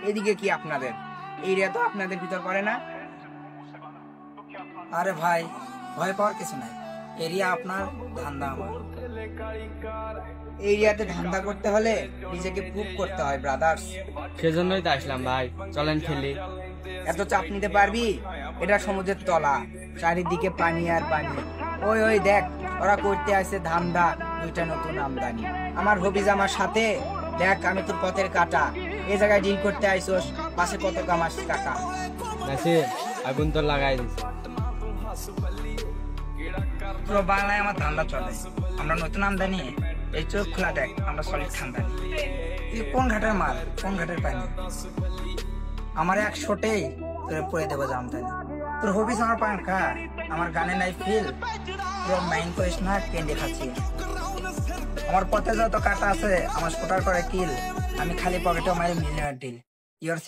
এদিকে কি আপনাদের এরিয়া তো আপনাদের ভিতর পড়ে না? আরে ভাই, ভয় পাওয়ার কিছু নাই। এরিয়া আপনার, ধান্দা আমার। এরিয়াতে ধান্দা করতে হলে নিজেকে প্রুভ করতে হয় ব্রাদার্স। সেজন্যই তো আসলাম ভাই, চলেন খেলি। এত চাপ নিতে পারবি? এটা সমুদ্রের তলা, চারিদিকে পানি আর পানি। ওই ওই দেখ, ওরা করতে আসে ধান্দা, দুইটা নতুন আমদানি। আমার হবিজ আমার সাথে, দেখ আমি তোর পথের কাটা। এই জায়গায় ডিল করতে আইসোস, পাশে কত কামাস টাকা। নাসির, আগুন তো লাগাই দিছে। পুরো বাংলায় আমার ধান্দা চলে, আমরা নতুন আমদানি। এই চোখ খোলা দেখ, আমরা সলিড খানদানি। কোন ঘাটের মাল, কোন ঘাটের পানি? আমার এক শোটেই তোরে পড়ে দেবো জামদানি। তোর হবিস আমার পাঙ্খা, আমার গানে নাই ফিল। পুরো মাইন্ড করিস না, কেন্দ্রে খাচ্ছি। আমার পথে যত কাটা আছে, আমার স্কুটার করে কিল। আমি খালি পকেটে মারি মিলিয়ন ডিল। ইয়োর